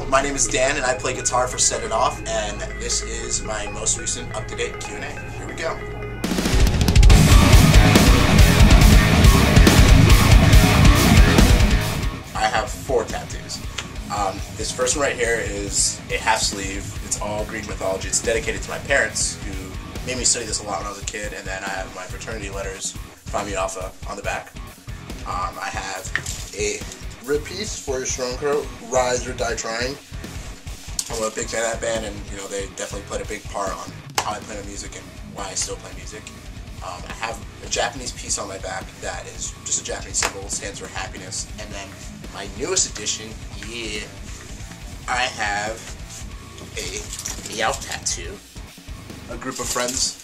Hello, my name is Dan and I play guitar for Set It Off, and this is my most recent up-to-date Q&A. Here we go. I have 4 tattoos. This first one right here is a half sleeve. It's all Greek mythology. It's dedicated to my parents, who made me study this a lot when I was a kid, and then I have my fraternity letters, Phi Mu Alpha, on the back. I have a rib piece for your strong coat, Rise or Die Trying. I'm a big fan of that band, and you know, they definitely played a big part on how I play my music and why I still play music. I have a Japanese piece on my back that is just a Japanese symbol, stands for happiness. And then my newest addition, I have a meow tattoo. A group of friends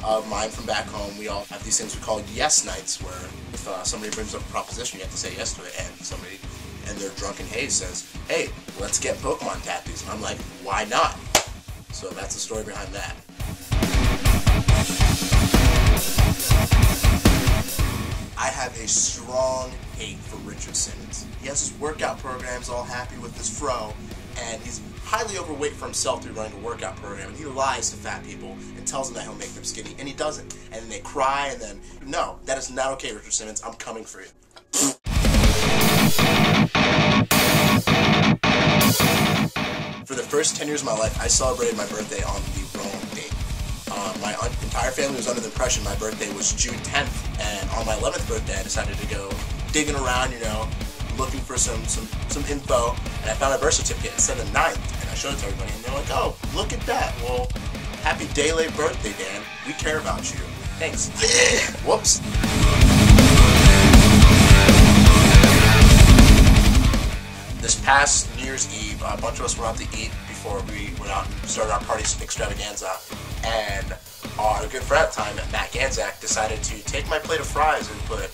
of mine from back home, we all have these things we call yes nights, where if somebody brings up a proposition, you have to say yes to it, and somebody in their drunken haze says, hey, let's get Pokemon tattoos. And I'm like, why not? So that's the story behind that. I have a strong hate for Richard Simmons. He has his workout programs, all happy with his fro, and he's highly overweight for himself to be running a workout program, and he lies to fat people and tells them that he'll make them skinny, and he doesn't. And then they cry, and then, no, that is not okay, Richard Simmons. I'm coming for you. For the first 10 years of my life, I celebrated my birthday on the wrong date. My entire family was under the impression my birthday was June 10th, and on my 11th birthday I decided to go digging around, you know, looking for some info, and I found my birth certificate instead of the 9th, and I showed it to everybody, and they're like, oh, look at that. Well, happy day late birthday, Dan. We care about you. Thanks. Whoops. This past New Year's Eve, a bunch of us went out to eat before we went out and started our party extravaganza, and our good friend at the time, Matt Ganzak, decided to take my plate of fries and put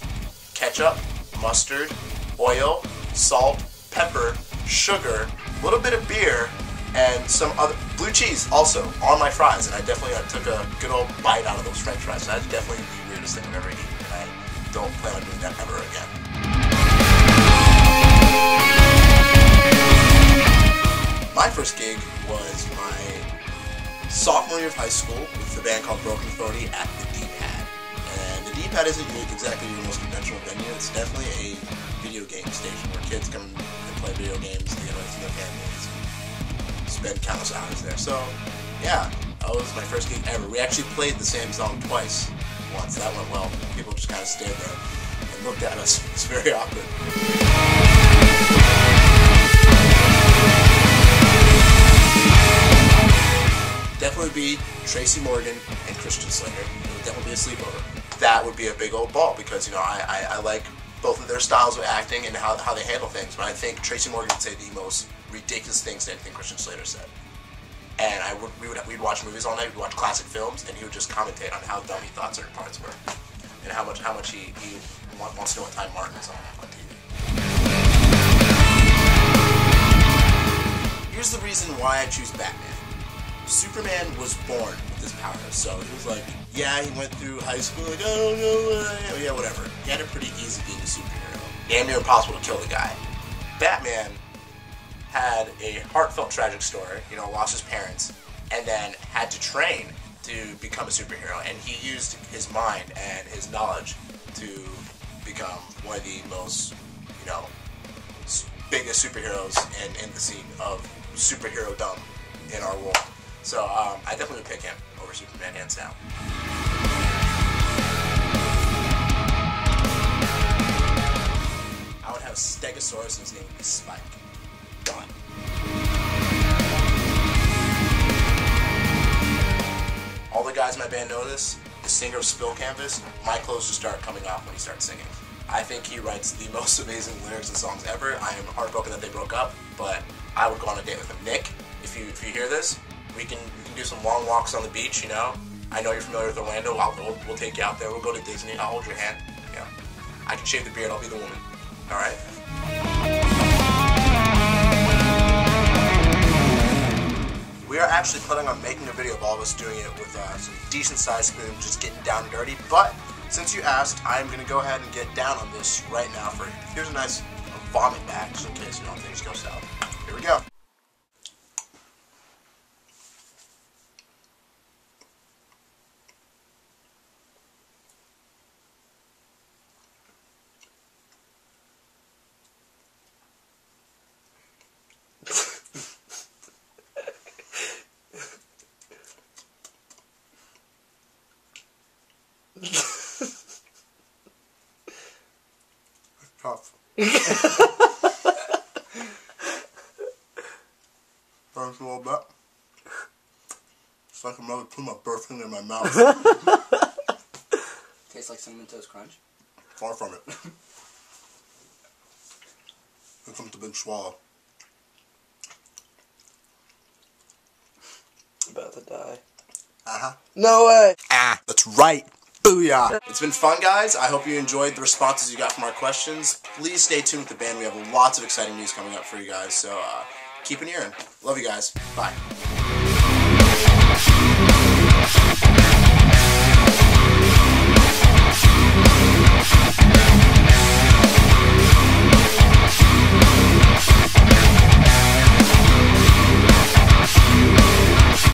ketchup, mustard, oil, salt, pepper, sugar, a little bit of beer, and some other blue cheese also on my fries, and I definitely took a good old bite out of those French fries. So that's definitely the weirdest thing I've ever eaten, and I don't plan on doing that ever again. My first gig was my sophomore year of high school with a band called Broken 40 at the D-Pad. And the D-Pad isn't exactly your most conventional venue. It's definitely a video game station where kids come and play video games, they get away from their families, spend countless hours there. So, yeah, that was my first gig ever. We actually played the same song twice once. That went well. People just kind of stayed there and looked at us. It's very awkward. Definitely be Tracy Morgan and Christian Slater. It would definitely be a sleepover. That would be a big old ball because, you know, I like both of their styles of acting and how they handle things, but I think Tracy Morgan would say the most ridiculous things that I think Christian Slater said. And we'd watch movies all night, we'd watch classic films, and he would just commentate on how dumb he thought certain parts were, and how much he wants to know what time Martin is on TV. Here's the reason why I choose Batman. Superman was born with his powers, so he was like, yeah, he went through high school, like, I don't know, yeah, whatever. He had it pretty easy being a superhero. Damn near impossible to kill the guy. Batman had a heartfelt tragic story, you know, lost his parents, and then had to train to become a superhero, and he used his mind and his knowledge to become one of the most, you know, biggest superheroes in the scene of superhero-dom in our world. So I definitely would pick him over Superman, hands down. I would have a Stegosaurus and his name would be Spike. Done. All the guys in my band know this. The singer of Spill Canvas, my clothes just start coming off when he starts singing. I think he writes the most amazing lyrics and songs ever. I am heartbroken that they broke up, but I would go on a date with him. Nick, if you hear this, we can do some long walks on the beach, you know. I know you're familiar with Orlando. We'll take you out there. We'll go to Disney. I'll hold your hand. Yeah. I can shave the beard. I'll be the woman. All right? We are actually planning on making a video of all of us doing it with some decent-sized spoon, just getting down and dirty. But since you asked, I'm going to go ahead and get down on this right now for you. Here's a nice vomit bag, just in case, you know, things go south. Here we go. Burns a little bit. It's like another puma bursting in my mouth. Tastes like Cinnamon Toast Crunch? Far from it. Here comes the big swallow. About to die. Uh-huh. No way! Ah, that's right. Booyah! It's been fun, guys. I hope you enjoyed the responses you got from our questions. Please stay tuned with the band. We have lots of exciting news coming up for you guys, so keep an ear in. Love you guys. Bye.